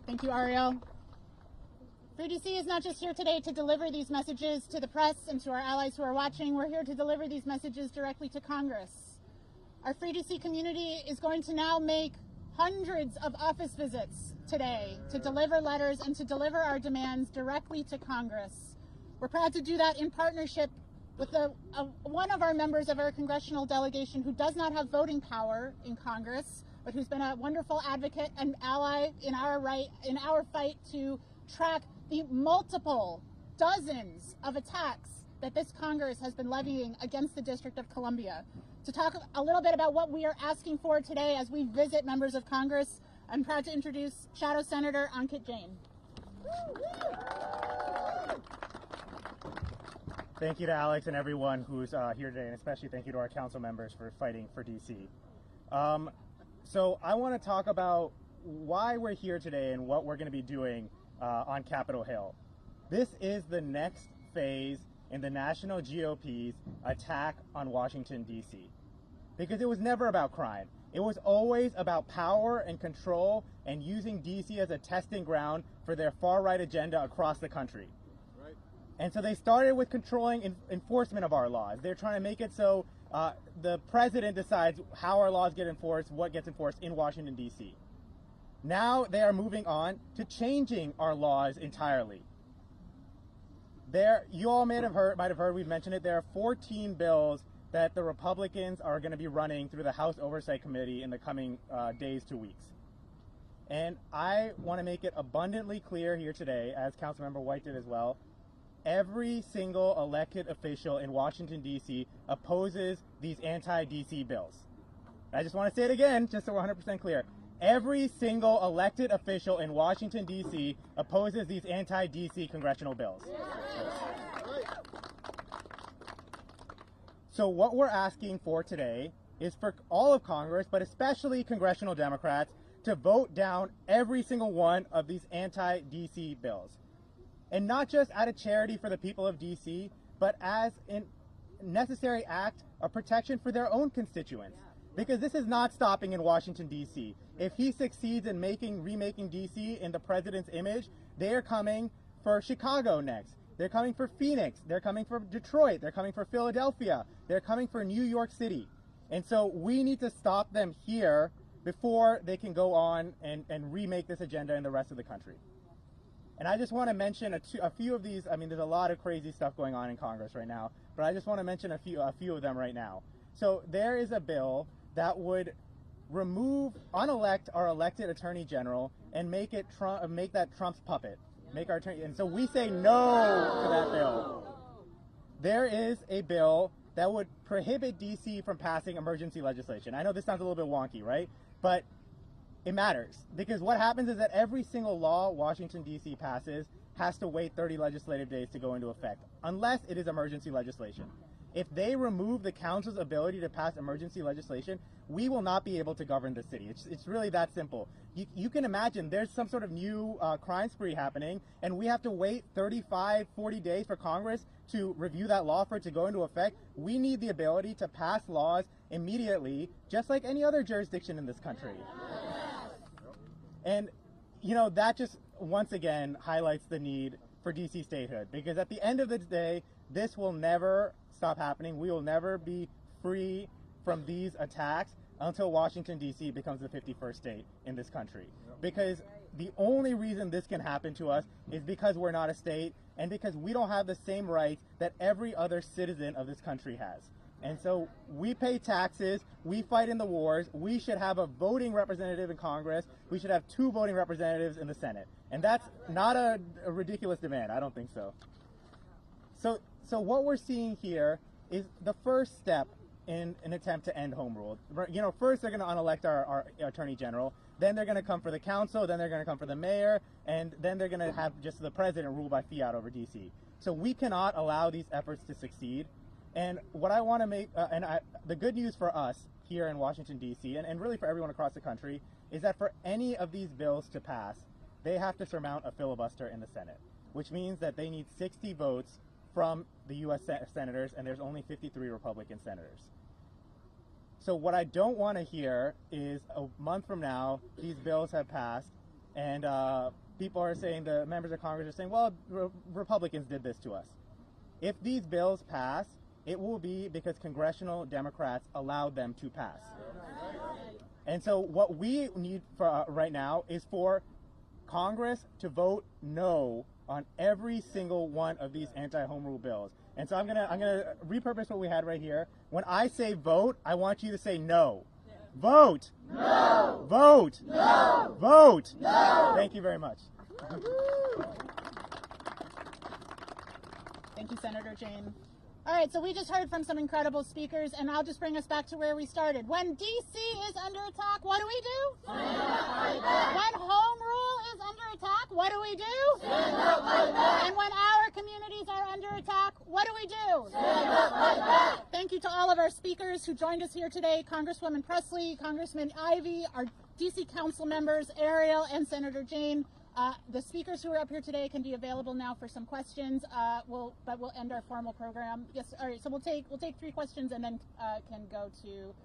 Thank you, Ariel. Free DC is not just here today to deliver these messages to the press and to our allies who are watching. We're here to deliver these messages directly to Congress. Our Free DC community is going to now make hundreds of office visits today to deliver letters and to deliver our demands directly to Congress. We're proud to do that in partnership with one of our members of our congressional delegation who does not have voting power in Congress, but who's been a wonderful advocate and ally in our fight to track the multiple dozens of attacks that this Congress has been levying against the District of Columbia. To talk a little bit about what we are asking for today as we visit members of Congress, I'm proud to introduce Shadow Senator Ankit Jain. Thank you to Alex and everyone who's here today, and especially thank you to our council members for fighting for DC. So I want to talk about why we're here today and what we're going to be doing on Capitol Hill. This is the next phase in the national GOP's attack on Washington, D.C. Because it was never about crime. It was always about power and control and using D.C. as a testing ground for their far-right agenda across the country. Right. And so they started with controlling enforcement of our laws. They're trying to make it so the president decides how our laws get enforced, what gets enforced in Washington, D.C. Now they are moving on to changing our laws entirely. You all might have heard, we've mentioned it, there are 14 bills that the Republicans are going to be running through the House Oversight Committee in the coming days to weeks. And I want to make it abundantly clear here today, as Councilmember White did as well, every single elected official in Washington, D.C. opposes these anti-DC bills. I just want to say it again, just so we're 100% clear. Every single elected official in Washington, D.C. opposes these anti-DC congressional bills. So what we're asking for today is for all of Congress, but especially congressional Democrats, to vote down every single one of these anti-DC bills. And not just out of charity for the people of DC, but as a necessary act of protection for their own constituents. Because this is not stopping in Washington, D.C. If he succeeds in remaking D.C. in the president's image, they are coming for Chicago next. They're coming for Phoenix. They're coming for Detroit. They're coming for Philadelphia. They're coming for New York City. And so we need to stop them here before they can go on and remake this agenda in the rest of the country. And I just want to mention a few of these. I mean, there's a lot of crazy stuff going on in Congress right now, but I just want to mention a few of them right now. So there is a bill that would remove, unelect our elected attorney general and make that Trump's puppet. Make our attorney, and so we say no to that bill. There is a bill that would prohibit DC from passing emergency legislation. I know this sounds a little bit wonky, right? But it matters, because what happens is that every single law Washington, D.C. passes has to wait 30 legislative days to go into effect, unless it is emergency legislation. If they remove the council's ability to pass emergency legislation, we will not be able to govern the city. It's really that simple. You can imagine there's some sort of new crime spree happening, and we have to wait 35, 40 days for Congress to review that law for it to go into effect. We need the ability to pass laws immediately, just like any other jurisdiction in this country. And, you know, that just once again highlights the need for DC statehood, because at the end of the day, this will never stop happening. We will never be free from these attacks until Washington, D.C. becomes the 51st state in this country. Because the only reason this can happen to us is because we're not a state, and because we don't have the same rights that every other citizen of this country has. And so we pay taxes, we fight in the wars, we should have a voting representative in Congress, we should have 2 voting representatives in the Senate. And that's not a ridiculous demand, I don't think so. So what we're seeing here is the first step in an attempt to end home rule. You know, first they're going to unelect our attorney general, then they're going to come for the council, then they're going to come for the mayor, and then they're going to have just the president rule by fiat over DC. So we cannot allow these efforts to succeed. And what I want to make, the good news for us here in Washington, D.C., and really for everyone across the country, is that for any of these bills to pass, they have to surmount a filibuster in the Senate, which means that they need 60 votes from the U.S. senators, and there's only 53 Republican senators. So what I don't want to hear is a month from now, these bills have passed, and people are saying, the members of Congress are saying, well, Republicans did this to us. If these bills pass, it will be because congressional Democrats allowed them to pass. And so what we need for right now is for Congress to vote no on every single one of these anti-home rule bills. And so I'm gonna repurpose what we had right here. When I say vote, I want you to say no. Vote. No. Vote. No. Vote. No. Thank you very much. Thank you, Senator Jane. All right, so we just heard from some incredible speakers, and I'll just bring us back to where we started. When D.C. is under attack, what do we do? When home rule is under attack, what do we do? And when our communities are under attack, what do we do? Thank you to all of our speakers who joined us here today, Congresswoman Pressley, Congressman Ivey, our DC Council members, Ariel, and Senator Jane. The speakers who are up here today can be available now for some questions. But we'll end our formal program. Yes. All right. So we'll take 3 questions and then can go to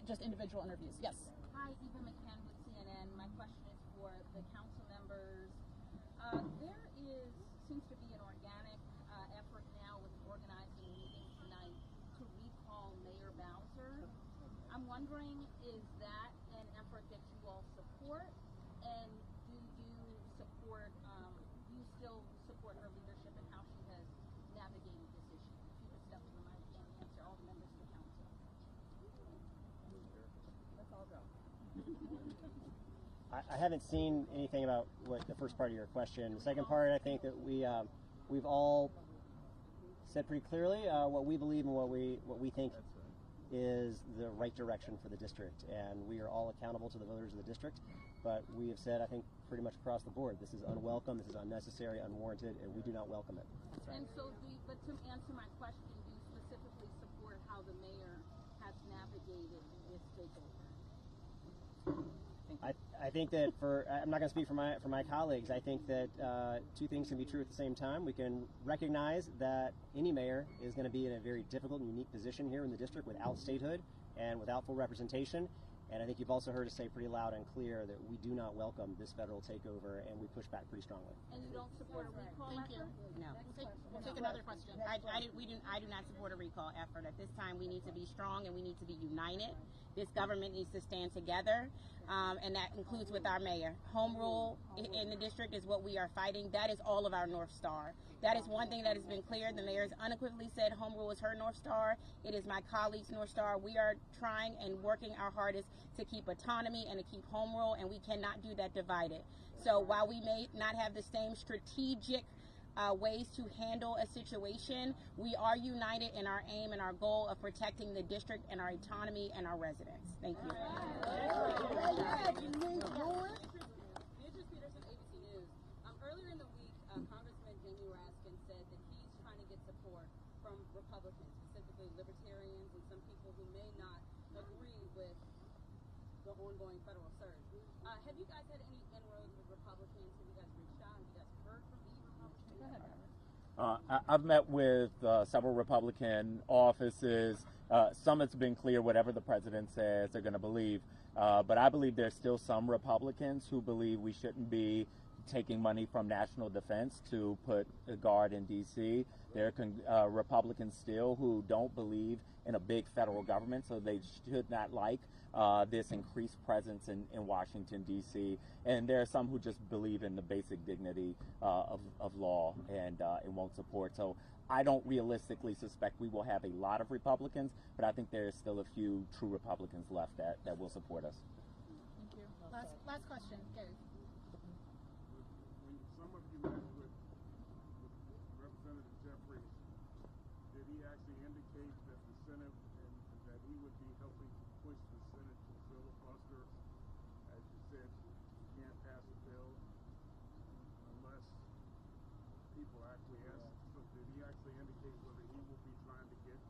just individual interviews. Yes. Hi, Eva McCann with CNN. My question is for the council members. There seems to be an organic effort now with organizing meetings tonight to recall Mayor Bowser. I'm wondering, is that an effort that you all support? And do you still support her leadership and how she has navigated this issue? If you could step to the mic and answer all the members of the council. Let's all go. I haven't seen anything about what the first part of your question. The second part, I think that we've all said pretty clearly what we believe and what we think is the right direction for the district, and we are all accountable to the voters of the district. But we have said, I think, pretty much across the board, this is unwelcome, this is unnecessary, unwarranted, and we do not welcome it. And so, but to answer my question, do you specifically support how the mayor has navigated this I think that I'm not going to speak for my colleagues. I think that two things can be true at the same time. We can recognize that any mayor is going to be in a very difficult and unique position here in the district without statehood and without full representation. And I think you've also heard us say pretty loud and clear that we do not welcome this federal takeover, and we push back pretty strongly. And you don't support a recall effort? No. We'll take another question. I do not support a recall effort. At this time, we need to be strong and we need to be united. This government needs to stand together, and that includes with our mayor. Home rule in the district is what we are fighting. That is all of our North Star. That is one thing that has been clear. The mayor has unequivocally said home rule is her North Star. It is my colleagues' North Star. We are trying and working our hardest to keep autonomy and to keep home rule, and we cannot do that divided. So while we may not have the same strategic ways to handle a situation, we are united in our aim and our goal of protecting the district and our autonomy and our residents. Thank you. Earlier in the week, Congressman Jamie Raskin said that he's trying to get support from Republicans, specifically libertarians and some people who may not agree with the ongoing federal surge. Have you guys had any inroads with Republicans? Have you guys reached out? Have you guys heard from any Republicans? Go ahead. I've met with several Republican offices. Some it's been clear whatever the president says they're going to believe. But I believe there's still some Republicans who believe we shouldn't be taking money from national defense to put a guard in D.C. There are Republicans still who don't believe in a big federal government, so they should not like this increased presence in Washington, D.C. And there are some who just believe in the basic dignity of law and won't support. So I don't realistically suspect we will have a lot of Republicans, but I think there's still a few true Republicans left that will support us. Thank you. Last question, Gary. When some of you met with Representative Jeffries, did he actually indicate that the Senate and that he would be helping to push the Senate to filibuster? As you said, you can't pass a bill unless people acquiesce. So did he actually indicate whether he will be trying to get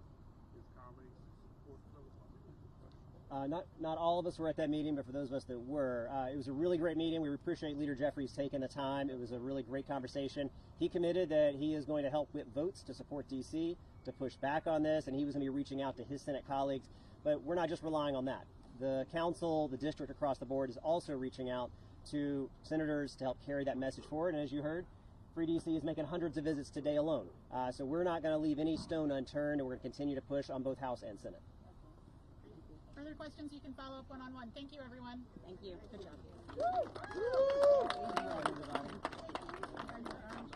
his colleagues to support filibuster? Not all of us were at that meeting, but for those of us that were, it was a really great meeting. We appreciate Leader Jeffries taking the time. It was a really great conversation. He committed that he is going to help whip votes to support D.C., to push back on this, and he was going to be reaching out to his Senate colleagues. But we're not just relying on that. The council, the district across the board is also reaching out to senators to help carry that message forward. And as you heard, Free D.C. is making hundreds of visits today alone. So we're not going to leave any stone unturned, and we're going to continue to push on both House and Senate. Further questions, you can follow up one-on-one. Thank you, everyone. Thank you. Good job.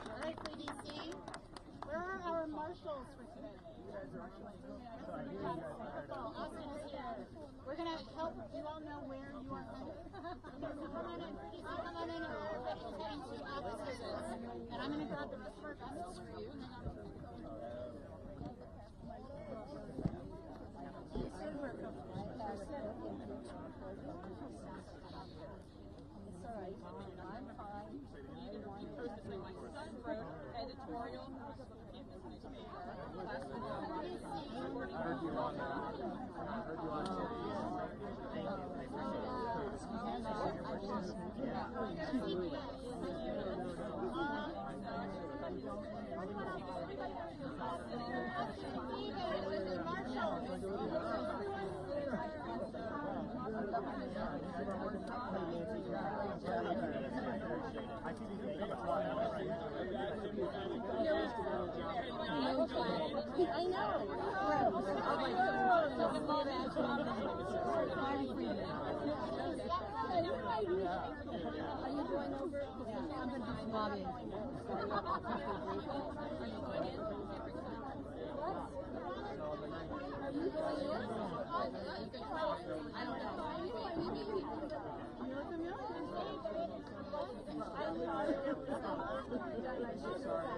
All right, Free DC. Where are our marshals for today? Austin is here. We're going to help you all know where you are headed. So come on in, Free DC. Come on in, and our officials heading to offices. And I'm going to grab the rest of our guests for you. Hang on. Editorial. I know. Are you going over? I'm going to do some lobbying. I don't know. You're